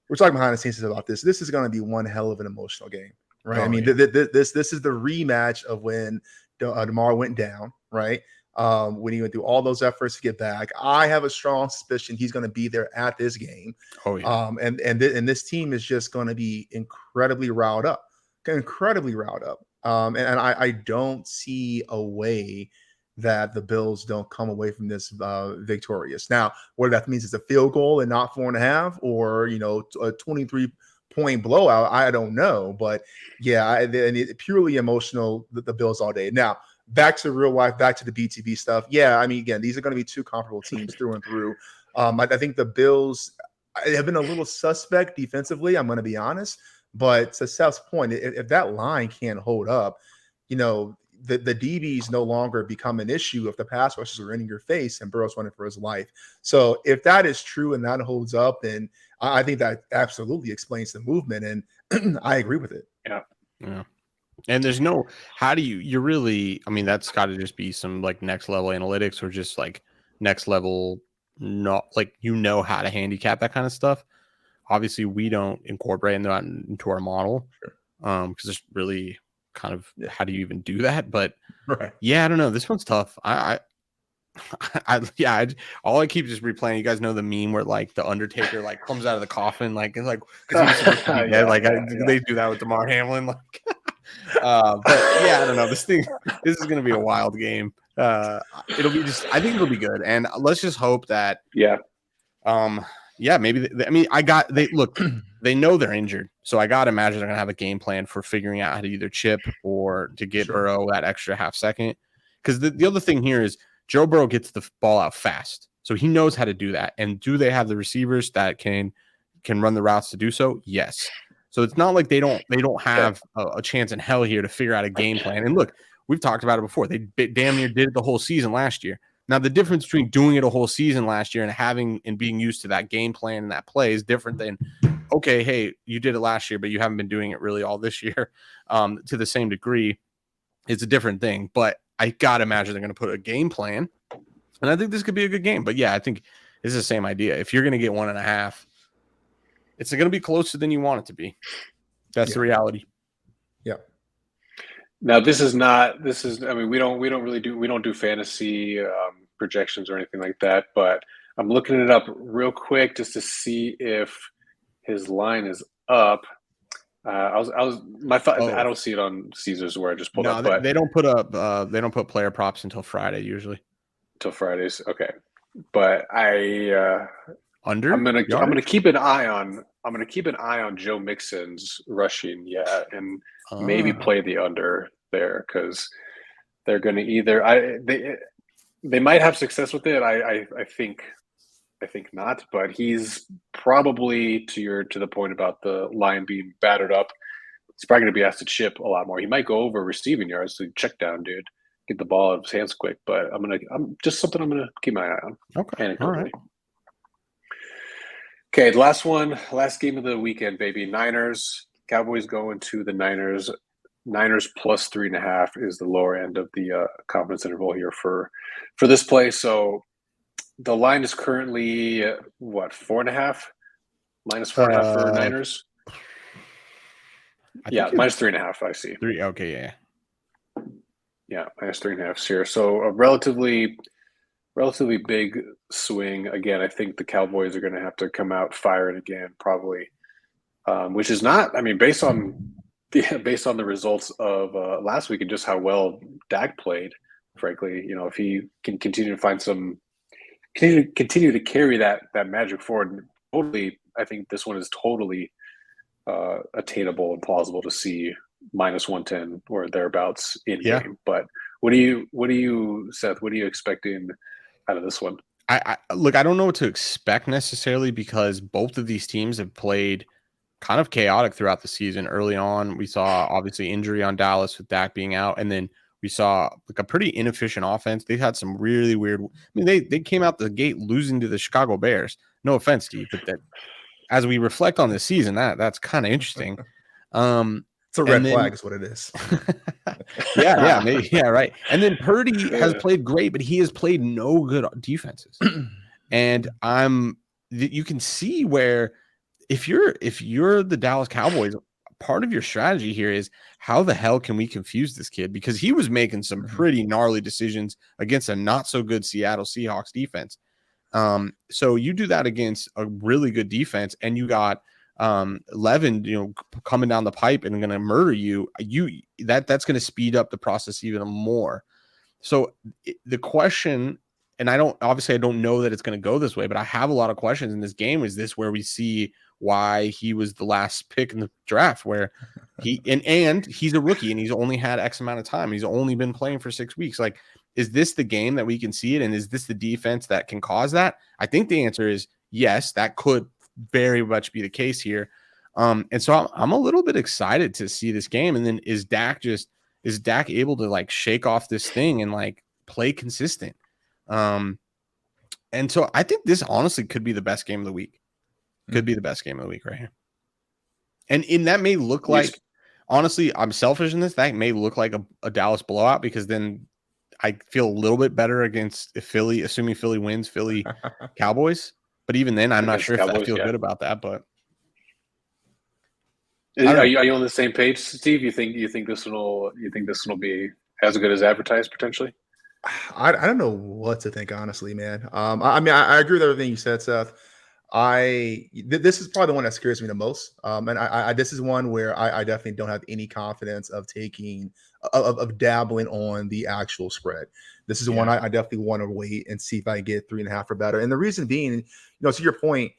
we're talking behind the scenes about this. This is going to be one hell of an emotional game, right? Oh, I mean, yeah. this is the rematch of when DeMar went down, right? When he went through all those efforts to get back. I have a strong suspicion he's going to be there at this game. Oh, yeah. And this team is just going to be incredibly riled up, incredibly riled up. And I don't see a way that the Bills don't come away from this victorious. Now, whether that means it's a field goal and not 4.5, or a 23-point blowout, I don't know. But yeah, and it purely emotional. The Bills all day. Now, back to real life, back to the BTB stuff. Yeah, I mean, again, these are going to be two comparable teams through and through. I think the Bills have been a little suspect defensively. I'm going to be honest. But to Seth's point, if that line can't hold up, the DBs no longer become an issue if the pass rushes are in your face and Burrow's running for his life. So if that is true and that holds up, then I think that absolutely explains the movement. And I agree with it. Yeah. Yeah. And there's no, how do you're really, I mean, that's got to just be some like next level analytics or just like next level, not like, how to handicap that kind of stuff. Obviously, we don't incorporate that into our model because it's really kind of how do you even do that? But yeah, I don't know. This one's tough. All I keep just replaying. You guys know the meme where like the Undertaker like comes out of the coffin, like it's like because he's supposed to be dead. They do that with DeMar Hamlin, like. But yeah, I don't know. This is going to be a wild game. It'll be I think it'll be good, and let's just hope that. Yeah, maybe. They know they're injured, so I got to imagine they're gonna have a game plan for figuring out how to either chip or to get Burrow that extra half second. Because the other thing here is Joe Burrow gets the ball out fast, so he knows how to do that. And do they have the receivers that can run the routes to do so? Yes. So it's not like they don't have a chance in hell here to figure out a game plan. And look, we've talked about it before. They damn near did it the whole season last year. Now, the difference between doing it a whole season last year and being used to that game plan and that play is different than, okay, hey, you did it last year, but you haven't been doing it really all this year to the same degree. It's a different thing. But I got to imagine they're going to put a game plan. And I think this could be a good game. But yeah, I think it's the same idea. If you're going to get 1.5, it's going to be closer than you want it to be. That's the reality. Yeah. Now we don't do fantasy projections or anything like that, but I'm looking it up real quick just to see if his line is up. I don't see it on Caesars where I just pulled up. But they don't put player props until Friday usually. Until Fridays, okay. But I'm gonna keep an eye on Joe Mixon's rushing, and maybe play the under there because they're gonna they might have success with it. I think not, but he's probably to the point about the line being battered up. He's probably gonna be asked to chip a lot more. He might go over receiving yards to check down, dude. Get the ball out of his hands quick, but I'm just something I'm gonna keep my eye on. Okay, all right. Okay, the last game of the weekend, baby. Niners, Cowboys going to the Niners. Niners plus 3.5 is the lower end of the confidence interval here for this play. So the line is currently 4.5, minus 4.5 for Niners. Minus 3.5. I see 3. Okay, yeah, minus 3.5 here. So a relatively big swing. Again, I think the Cowboys are going to have to come out firing again, probably, which is not. I mean, based on the results of last week and just how well Dak played, frankly, if he can continue to carry that magic forward, totally, I think this one is totally attainable and plausible to see minus 110 or thereabouts in game. But what do you, Seth? What are you expecting out of this one? I don't know what to expect necessarily because both of these teams have played kind of chaotic throughout the season. Early on, we saw obviously injury on Dallas with Dak being out, and then we saw like a pretty inefficient offense. They've had some really weird. I mean, they came out the gate losing to the Chicago Bears. No offense, Steve, but that as we reflect on this season, that's kind of interesting. It's a red flag, is what it is. Yeah, maybe, yeah, right. And then Purdy has played great, but he has played no good defenses. And you can see where if you're the Dallas Cowboys, part of your strategy here is how the hell can we confuse this kid, because he was making some pretty gnarly decisions against a not so good Seattle Seahawks defense. So you do that against a really good defense, and you got Levin, coming down the pipe and going to murder you. That's going to speed up the process even more. So the question, and I don't know that it's going to go this way, but I have a lot of questions in this game. Is this where we see why he was the last pick in the draft, where and he's a rookie and he's only had X amount of time. He's only been playing for 6 weeks. Like, is this the game that we can see it? And is this the defense that can cause that? I think the answer is yes, that could very much be the case here. And so I'm a little bit excited to see this game. And then is Dak able to like shake off this thing and like play consistent? And so I think this honestly could be the best game of the week. Could be the best game of the week right here. And that may look like, honestly, I'm selfish in this. That may look like a Dallas blowout, because then I feel a little bit better against Philly, assuming Philly wins, Philly Cowboys. But even then, I'm not sure if I feel good about that. But are you on the same page, Steve? You think this one will be as good as advertised potentially? I don't know what to think, honestly, man. I mean, I agree with everything you said, Seth. This is probably the one that scares me the most. And I this is one where I definitely don't have any confidence of taking of dabbling on the actual spread. This is one I definitely want to wait and see if I get 3.5 or better. And the reason being, to your point,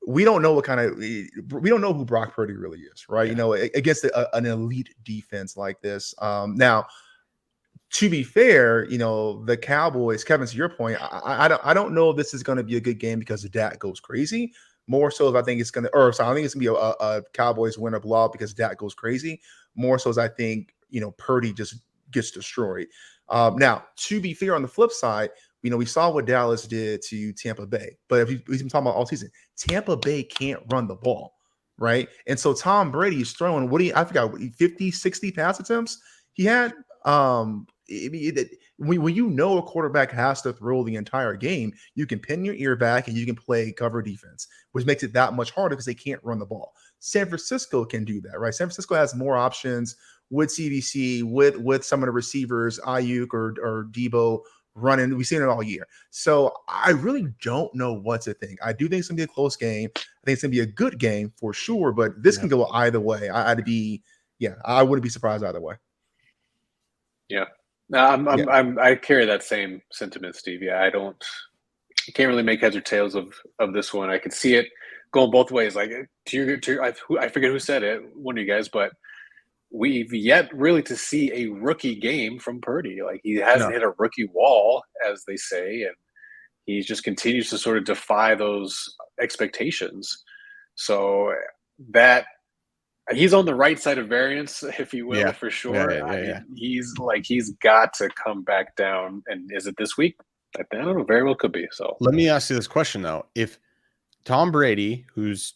we don't know we don't know who Brock Purdy really is, right? Yeah. Against an elite defense like this. Now, to be fair, the Cowboys, Kevin, to your point, I don't know if this is going to be a good game because Dak goes crazy. More so, if I think it's going to, I think it's going to be a Cowboys win or blowout because Dak goes crazy. More so as I think, Purdy just gets destroyed. Now, to be fair, on the flip side, we saw what Dallas did to Tampa Bay. But if we've been talking about all season, Tampa Bay can't run the ball, right? And so Tom Brady is throwing, I forgot, 50, 60 pass attempts he had. When a quarterback has to throw the entire game, you can pin your ear back and you can play cover defense, which makes it that much harder because they can't run the ball. San Francisco can do that, right? San Francisco has more options with CBC, with some of the receivers, Ayuk or Debo running. We've seen it all year. So I really don't know what to think. I do think it's going to be a close game. I think it's going to be a good game for sure, but this can go either way. I wouldn't be surprised either way. Yeah. No, I carry that same sentiment, Steve. Yeah, I can't really make heads or tails of this one. I can see it going both ways. Like I forget who said it, one of you guys, but we've yet really to see a rookie game from Purdy. Like, he hasn't hit a rookie wall, as they say, and he just continues to sort of defy those expectations. So that he's on the right side of variance, if you will, for sure. Yeah. He's got to come back down. And is it this week? I don't know. Very well could be. So let me ask you this question though: if Tom Brady, who's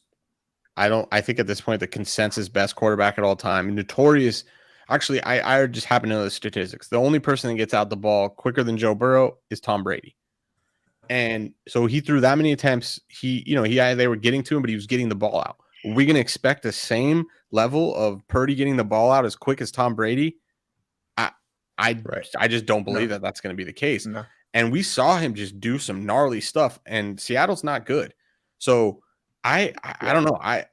I think at this point the consensus best quarterback at all time, notorious. Actually, I just happen to know the statistics. The only person that gets out the ball quicker than Joe Burrow is Tom Brady. And so he threw that many attempts. They were getting to him, but he was getting the ball out. Are we going to expect the same level of Purdy getting the ball out as quick as Tom Brady? I just don't believe that that's going to be the case. No. And we saw him just do some gnarly stuff, and Seattle's not good. So I don't know. I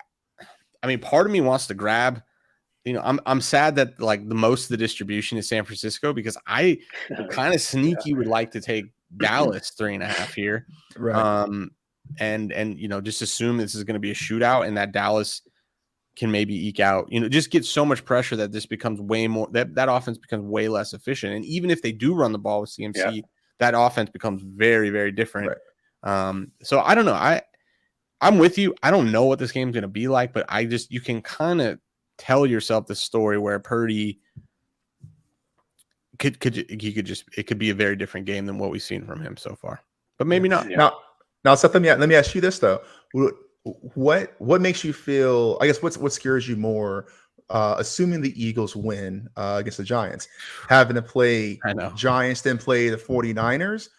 mean, part of me wants to grab. I'm sad that like the most of the distribution is San Francisco, because I kind of sneaky would like to take Dallas 3.5 here. Right. And just assume this is going to be a shootout and that Dallas can maybe eke out, just get so much pressure that this becomes way more, that offense becomes way less efficient. And even if they do run the ball with CMC, that offense becomes very, very different. Right. So I don't know. I'm with you. I don't know what this game's going to be like, but you can kind of tell yourself the story where Purdy it could be a very different game than what we've seen from him so far, but maybe not. Now, Seth, let me ask you this though. What makes you feel, I guess, what scares you more assuming the Eagles win against the Giants, having to play I know. Giants, then play the 49ers,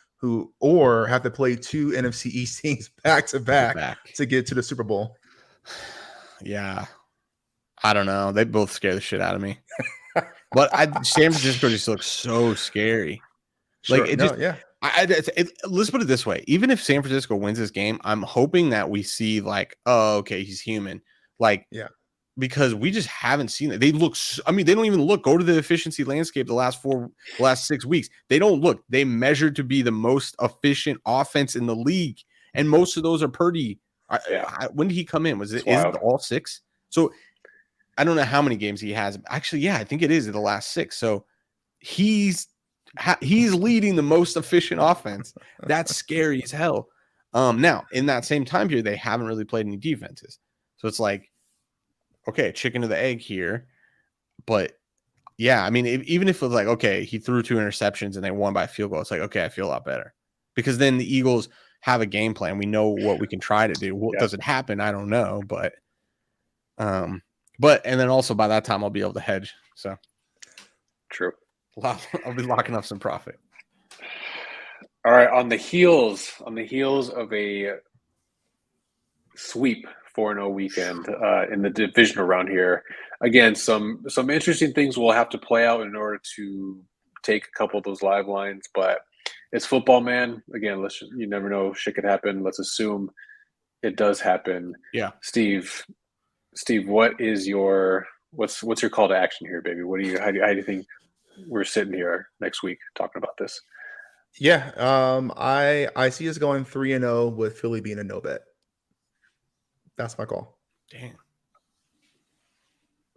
or have to play two NFC East teams back to back to get to the Super Bowl. Yeah. I don't know. They both scare the shit out of me. But San Francisco just looks so scary. Sure. Like, it No, just, yeah. let's put it this way. Even if San Francisco wins this game, I'm hoping that we see like, oh, okay, he's human. Like, Yeah. Because we just haven't seen it. They look, they don't even look. Go to the efficiency landscape the last 6 weeks. They don't look. They measured to be the most efficient offense in the league. And most of those are Purdy. When did he come in? Is it all 6? So I don't know how many games he has. Actually, yeah, I think it is in the last 6. So he's leading the most efficient offense. That's scary as hell. Now, in that same time period, they haven't really played any defenses. So it's like, okay, chicken or the egg here. But yeah, I mean, even if it was like, okay, he threw 2 interceptions and they won by a field goal, it's like, okay, I feel a lot better. Because then the Eagles have a game plan. We know what we can try to do. What does it happen? I don't know. But and then also by that time I'll be able to hedge. So true. I'll be locking up some profit. All right, on the heels of a sweep 4-0 weekend in the division around here. Again, some interesting things will have to play out in order to take a couple of those live lines, but it's football, man. Again, you never know, shit could happen. Let's assume it does happen. Yeah. Steve, what is what's your call to action here, baby? How do you think we're sitting here next week talking about this? Yeah, I see us going 3-0 with Philly being a no bet. That's my call. Damn.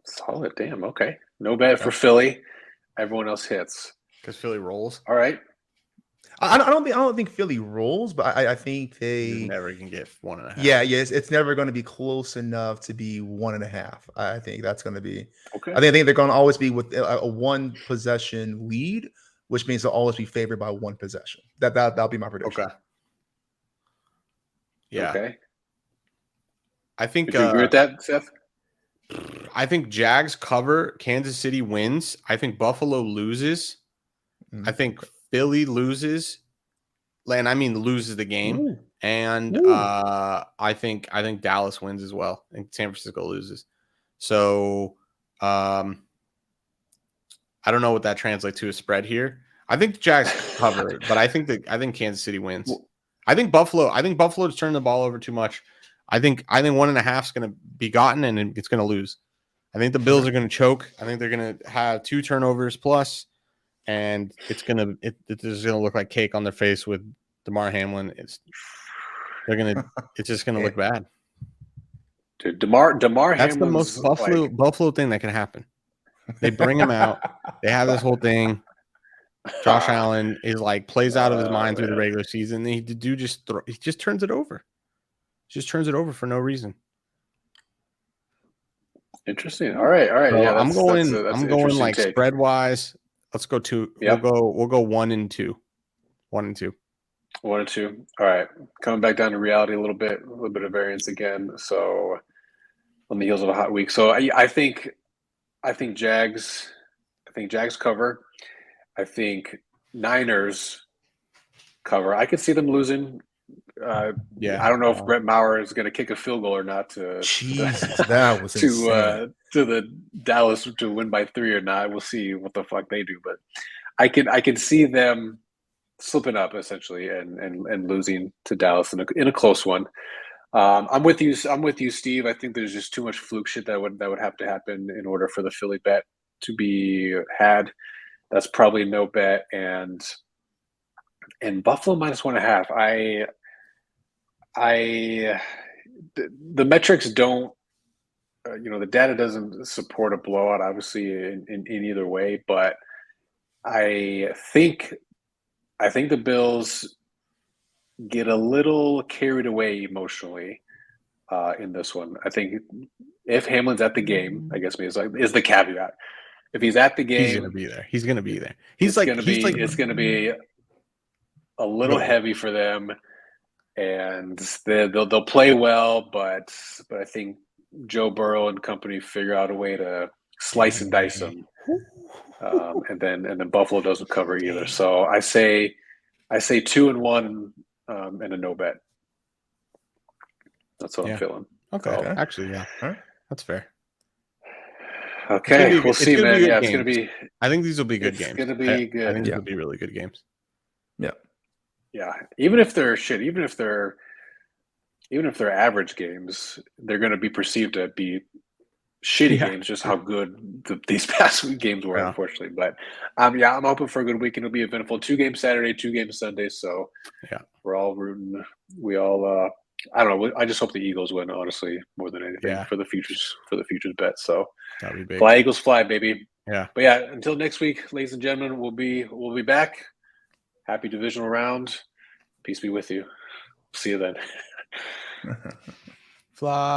Solid. Damn. Okay. No bet for Philly. Everyone else hits. Because Philly rolls. All right. I don't think Philly rolls, but I think they never can get 1.5. Yeah, it's never going to be close enough to be 1.5. I think that's going to be okay. I think they're going to always be with a 1 possession lead, which means they'll always be favored by 1 possession. That'll be my prediction. Okay. Yeah. Okay. I think. Would you agree with that, Seth? I think Jags cover. Kansas City wins. I think Buffalo loses. I think Philly loses. And I mean loses the game. Ooh. And I think Dallas wins as well. I think San Francisco loses. So I don't know what that translates to a spread here. I think the Jags cover, but I think Kansas City wins. I think Buffalo's turned the ball over too much. I think 1.5 is going to be gotten and it's going to lose. I think the Bills are going to choke. I think they're going to have 2 turnovers plus, and it's just going to look like cake on their face with DeMar Hamlin. It's just going to look bad. Dude, DeMar That's Hamlin's the most Buffalo thing that can happen. They bring him out. They have this whole thing. Josh Allen is like plays out of his mind through the regular season. He just turns it over. Just turns it over for no reason. Interesting. All right. So yeah, I'm going like take. spread wise. Let's go 2. Yep. We'll go 1 and 2. 1 and 2. 1 and 2. All right. Coming back down to reality a little bit of variance again. So on the heels of a hot week. So I think Jags cover. I think Niners cover. I could see them losing. I don't know if Brett Maher is going to kick a field goal or not that was to the Dallas to win by 3 or not. We'll see what the fuck they do, but I can see them slipping up essentially and losing to Dallas in a close one. I'm with you, Steve. I think there's just too much fluke shit that would have to happen in order for the Philly bet to be had. That's probably no bet, and Buffalo minus 1.5. The metrics don't, the data doesn't support a blowout, obviously, in either way. But I think the Bills get a little carried away emotionally in this one. I think if Hamlin's at the game, I guess is the caveat. If he's at the game, he's going to be there. It's going to be a little heavy for them. And they'll play well, but I think Joe Burrow and company figure out a way to slice and dice them. And then Buffalo doesn't cover either. So I say 2-1 and a no bet. That's what I'm feeling. Okay. Okay. Actually, yeah. All right. That's fair. Okay, we'll see, man. Yeah, it's gonna games. be. I think these will be good It's games. gonna be I good. think these will be really good games. Yeah. Even if they're shit, even if they're average games, they're gonna be perceived to be shitty games. Just how good these past week games were, unfortunately. But I'm hoping for a good weekend. It'll be eventful. 2 games Saturday, 2 games Sunday. So we're all rooting. We all. I don't know. I just hope the Eagles win, honestly, more than anything for the futures bet. So that'd be big. Fly Eagles fly, baby. Yeah. But yeah, until next week, ladies and gentlemen, we'll be back. Happy divisional round. Peace be with you. See you then. Fly.